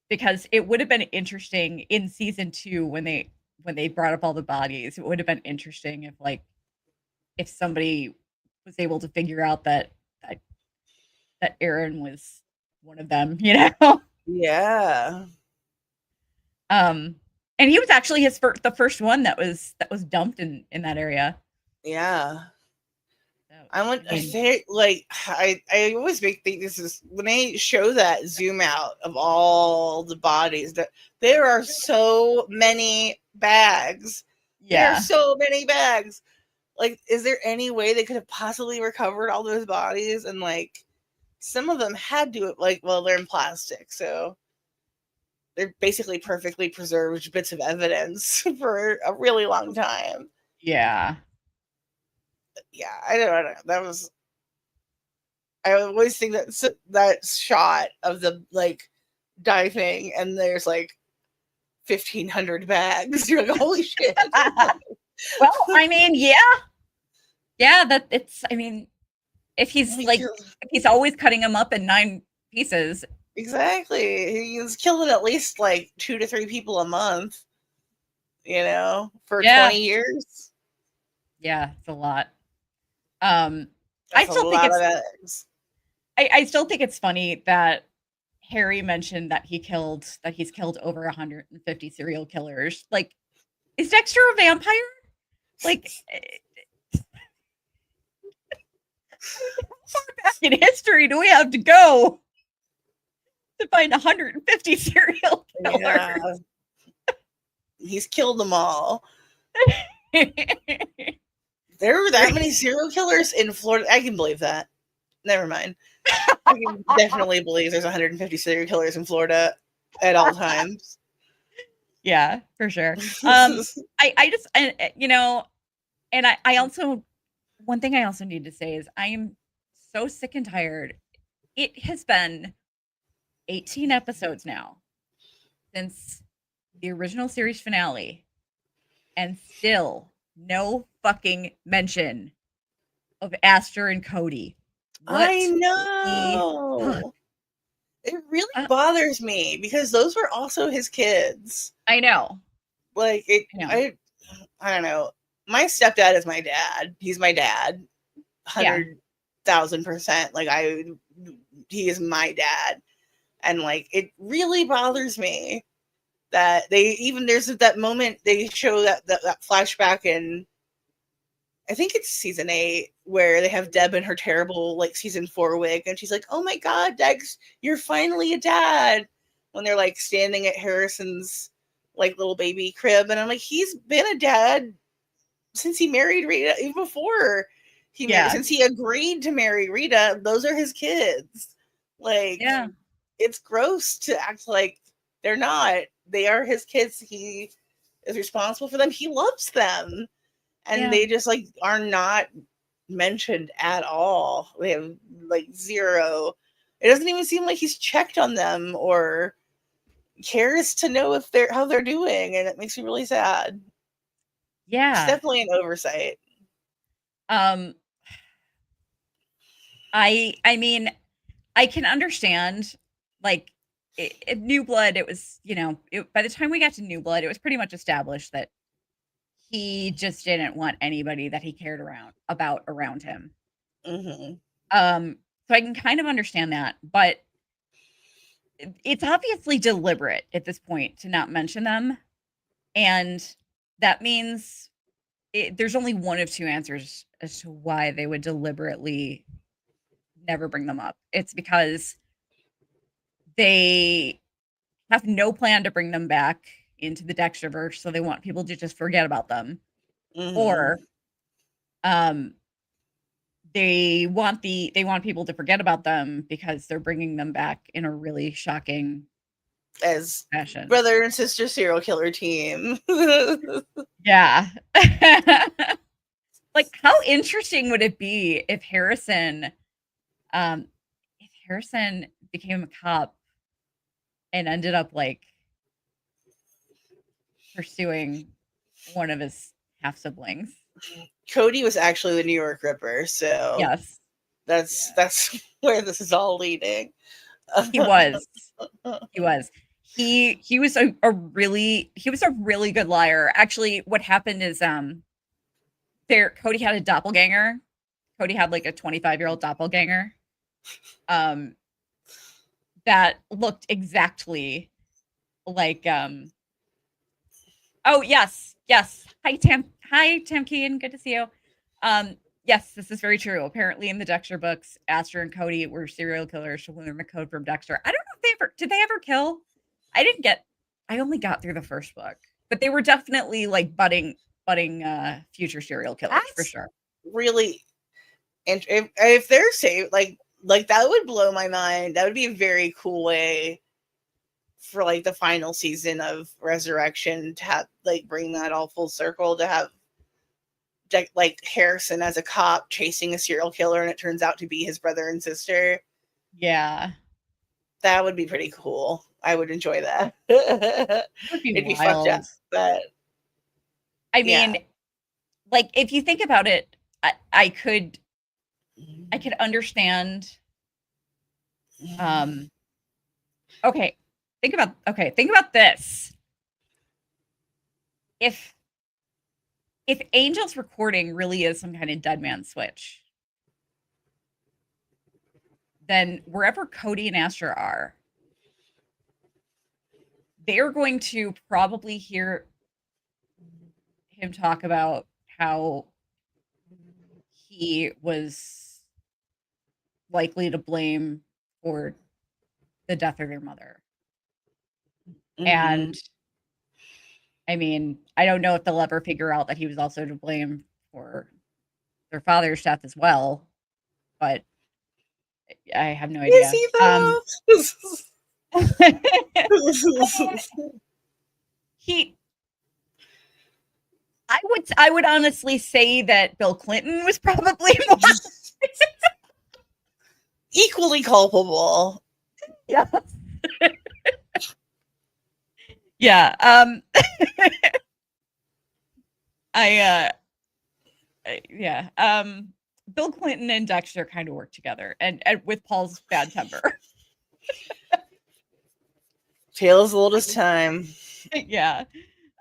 Because it would have been interesting in season 2 when they brought up all the bodies. It would have been interesting if somebody was able to figure out that Aaron was one of them, Yeah. And he was actually the first one that was dumped in that area. Yeah. So, I always think this is when they show that zoom out of all the bodies, that there are so many bags. Yeah. There are so many bags. Like, is there any way they could have possibly recovered all those bodies and like some of them had to, like, well, they're in plastic, so they're basically perfectly preserved bits of evidence for a really long time. Yeah. Yeah, I don't know. That was, I always think that that shot of the like diving and there's like 1,500 bags. You're like, holy shit. Well, I mean, yeah. Yeah, that it's, I mean, if he's like, if he's always cutting them up in 9 pieces. Exactly. He's killing at least like 2 to 3 people a month, you know, for 20 years. Yeah, it's a lot. That's I still think it's, eggs. I still think it's funny that Harry mentioned that he's killed over 150 serial killers. Like, is Dexter a vampire? Like, how far back in history do we have to go to find 150 serial killers? Yeah. He's killed them all. There were that many serial killers in Florida. I can believe that. Never mind. I can definitely believe there's 150 serial killers in Florida at all times. Yeah, for sure. I just, you know, and I also, one thing I also need to say is I am so sick and tired. It has been 18 episodes now since the original series finale, and still no fucking mention of Aster and Cody. What I know. It really bothers me because those were also his kids. I know. Like, I don't know. My stepdad is my dad. He's my dad. 100,000%. Like, he is my dad. And like, it really bothers me that there's that moment they show that flashback in, I think it's season 8, where they have Deb in her terrible like season 4 wig, and she's like, "Oh my God, Dex, you're finally a dad." When they're like standing at Harrison's like little baby crib, and I'm like, he's been a dad since he married Rita, even before since he agreed to marry Rita. Those are his kids. Like, it's gross to act like they're not. They are his kids. He is responsible for them. He loves them. And they just like are not mentioned at all. They have like zero. It doesn't even seem like he's checked on them or cares to know if how they're doing, and it makes me really sad. Yeah, it's definitely an oversight. I mean, I can understand, like, New Blood, it was, you know, by the time we got to New Blood, it was pretty much established that he just didn't want anybody that he cared about around him. Mm-hmm. So I can kind of understand that, but it's obviously deliberate at this point to not mention them, and that means there's only one of 2 answers as to why they would deliberately never bring them up. It's because they have no plan to bring them back into the Dexterverse, so they want people to just forget about them. Mm-hmm. Or they want people to forget about them because they're bringing them back in a really shocking as fashion. Brother and sister serial killer team. Yeah. Like, how interesting would it be if Harrison became a cop and ended up like pursuing one of his half siblings? Cody was actually the New York Ripper, so yes, that's where this is all leading. He was a really good liar. Actually, what happened is Cody had a doppelganger. Cody had like a 25-year-old doppelganger that looked exactly like oh yes. Hi Tam Kean, good to see you. Yes, this is very true. Apparently in the Dexter books, Aster and Cody were serial killers to learn the code from Dexter. I don't know if did they ever kill? I only got through the first book, but they were definitely like budding future serial killers. That's for sure. Really, and if they're safe, like like that would blow my mind. That would be a very cool way for like the final season of Resurrection to have like bring that all full circle, to have like Harrison as a cop chasing a serial killer and it turns out to be his brother and sister. Yeah. That would be pretty cool. I would enjoy that. Would be It'd be fucked up, wild. but I mean, like if you think about it, I could understand. Okay, think about this. If Angel's recording really is some kind of dead man switch, then wherever Cody and Astra are, they're going to probably hear him talk about how he was likely to blame for the death of their mother. And I mean, I don't know if they'll ever figure out that he was also to blame for their father's death as well, but I have no idea. Is he though? I would honestly say that Bill Clinton was probably more equally culpable. Yeah. Yeah. Bill Clinton and Dexter kind of work together, and with Paul's bad temper. Tale as old as time. Yeah.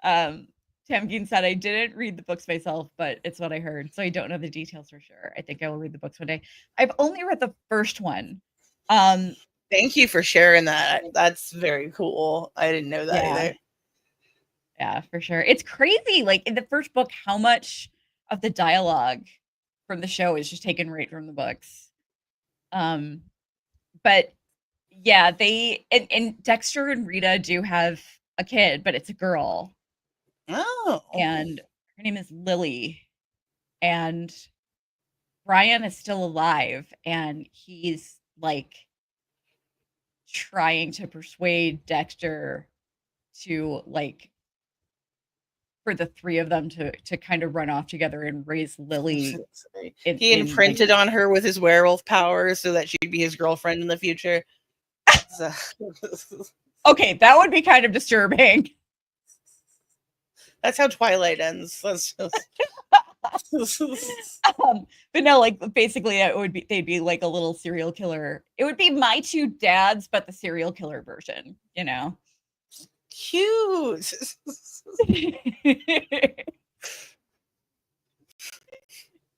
Tamgeen said, I didn't read the books myself, but it's what I heard, so I don't know the details for sure. I think I will read the books one day. I've only read the first one. Thank you for sharing that. That's very cool. I didn't know that either. Yeah, for sure. It's crazy. Like in the first book, how much of the dialogue from the show is just taken right from the books. But yeah, they and Dexter and Rita do have a kid, but it's a girl. Oh. And her name is Lily. And Brian is still alive, and he's like trying to persuade Dexter to like for the three of them to kind of run off together and raise Lily. He imprinted on her with his werewolf powers so that she'd be his girlfriend in the future. So. Okay, that would be kind of disturbing. That's how Twilight ends. But no, like basically it would be they'd be like a little serial killer. It would be My Two Dads, but the serial killer version, you know. Cute.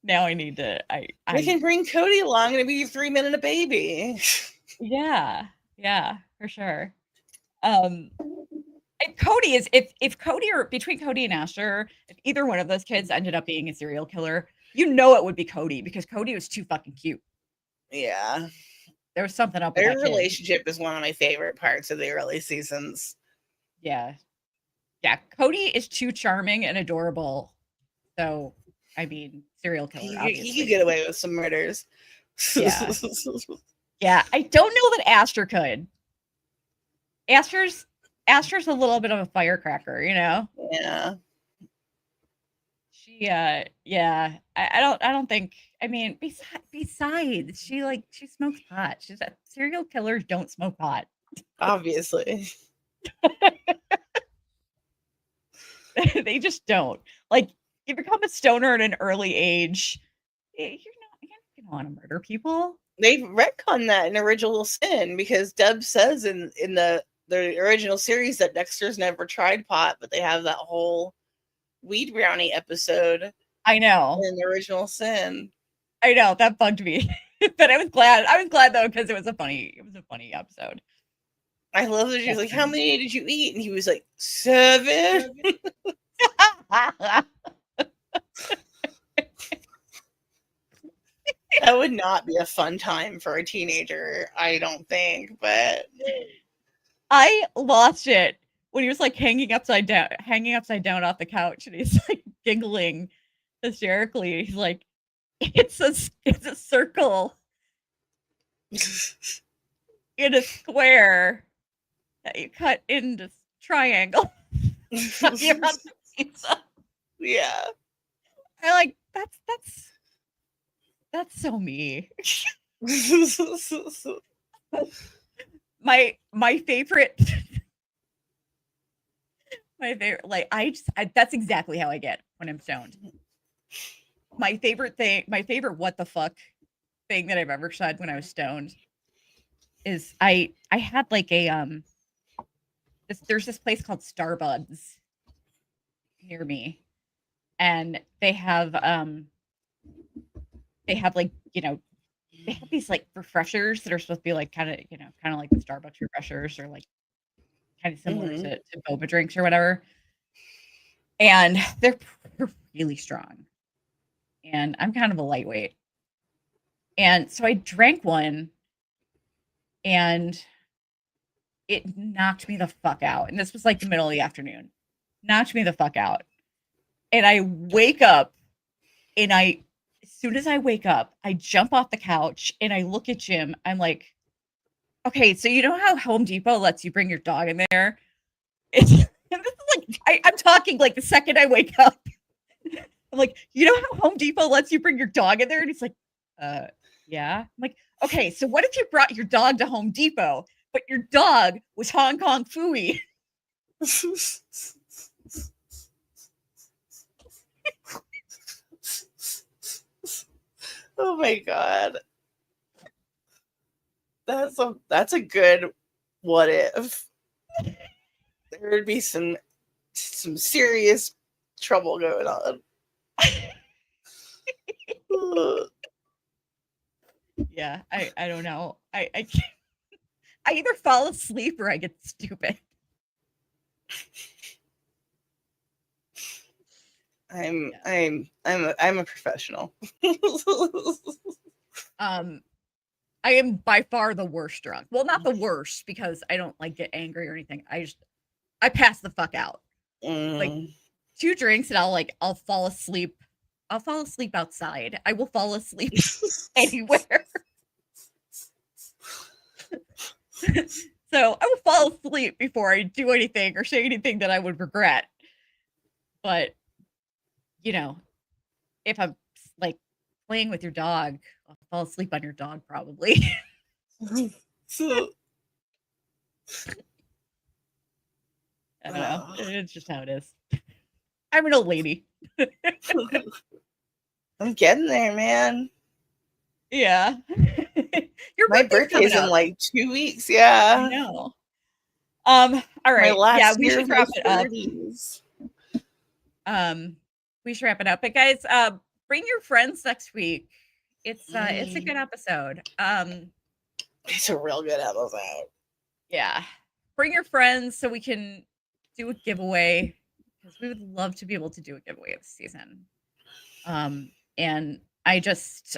Now I need to we can bring Cody along and it'd be 3 men and a baby. Yeah, for sure. And Cody is if Cody or between Cody and Asher, if either one of those kids ended up being a serial killer, you know it would be Cody because Cody was too fucking cute. Yeah. There was something up with their that kid. relationship is one of my favorite parts of the early seasons. Yeah. Yeah, Cody is too charming and adorable. So, I mean, serial killer, obviously. He could get away with some murders. Yeah. Yeah, I don't know that Asher could. Asher's a little bit of a firecracker, you know? Yeah. She yeah. I don't think, I mean, besides she smokes pot. She's a serial killers don't smoke pot. Obviously. They just don't. Like, you become a stoner at an early age, you're not gonna want to murder people. They retcon that in Original Sin because Deb says in the original series that Dexter's never tried pot, but they have that whole weed brownie episode. I know. In the Original Sin. I know, that bugged me. But I was glad though, because it was a funny episode. I love that she was like, how many did you eat? And he was like, 7. That would not be a fun time for a teenager, I don't think, but I lost it when he was like hanging upside down off the couch and he's like giggling hysterically. He's like, it's a circle. in a square that you cut into triangle. Talking about the pizza. Yeah. I like that's so me. My favorite like that's exactly how I get when I'm stoned. My favorite what the fuck thing that I've ever said when I was stoned is I had like a there's this place called Starbuds near me, and they have like, they have these like refreshers that are supposed to be like kind of like the Starbucks refreshers, or like kind of similar to boba drinks or whatever. And they're really strong. And I'm kind of a lightweight. And so I drank one and it knocked me the fuck out. And this was like the middle of the afternoon. Knocked me the fuck out. And I wake up, and as soon as I wake up, I jump off the couch and I look at Jim. I'm like, okay, so you know how Home Depot lets you bring your dog in there? This is like, I'm talking like the second I wake up. I'm like, you know how Home Depot lets you bring your dog in there? And he's like, yeah. I'm like, okay, so what if you brought your dog to Home Depot, but your dog was Hong Kong Phooey? Oh my god. That's a good what if. There would be some serious trouble going on. Yeah, I don't know. I can't. I either fall asleep or I get stupid. I'm a professional. I am by far the worst drunk. Well, not the worst, because I don't like get angry or anything. I pass the fuck out. Like 2 drinks and I'll fall asleep. I'll fall asleep outside. I will fall asleep anywhere. So I will fall asleep before I do anything or say anything that I would regret. But, if I'm like playing with your dog, I'll fall asleep on your dog probably. So I don't know. It's just how it is. I'm an old lady. I'm getting there, man. Yeah. Your My birthday's birthday's in up. like 2 weeks. Yeah. I know. All right. My last Yeah, we year should of wrap my it up. 30s. We should wrap it up. But guys, bring your friends next week. It's a good episode. It's a real good episode. Yeah. Bring your friends so we can do a giveaway, because we would love to be able to do a giveaway this season. And I just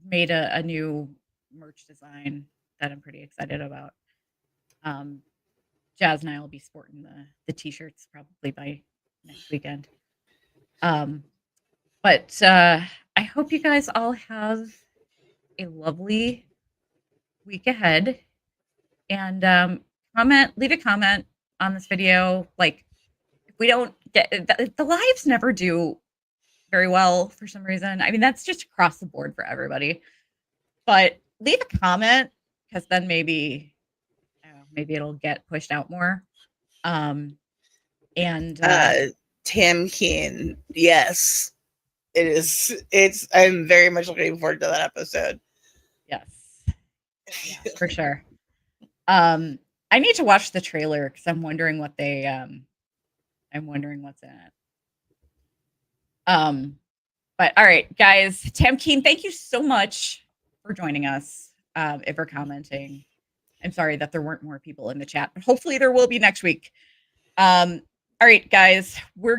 made a new merch design that I'm pretty excited about. Jazz and I will be sporting the t-shirts probably by next weekend. But I hope you guys all have a lovely week ahead. And leave a comment on this video. Like, if we don't get the lives never do very well for some reason. I mean, that's just across the board for everybody. But leave a comment, because then maybe it'll get pushed out more. And Tamkin, yes, it is. I'm very much looking forward to that episode. Yes, yeah, for sure. I need to watch the trailer because I'm wondering what they I'm wondering what's in it. But all right, guys, Tamkin, thank you so much for joining us, and for commenting. I'm sorry that there weren't more people in the chat, but hopefully there will be next week. All right, guys, we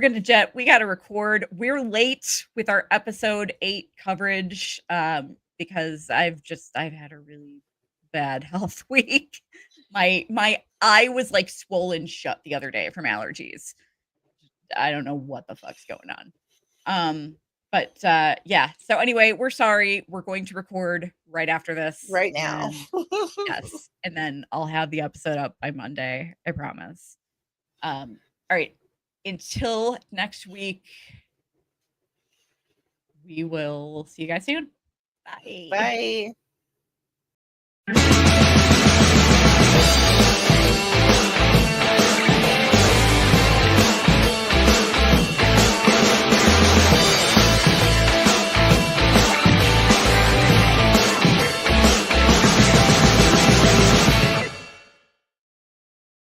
got to record. We're late with our episode 8 coverage, because I've had a really bad health week. My eye was like swollen shut the other day from allergies. I don't know what the fuck's going on. But yeah. So anyway, we're sorry. We're going to record right after this. Right now. And yes. And then I'll have the episode up by Monday. I promise. All right. Until next week, we will see you guys soon. Bye. Bye.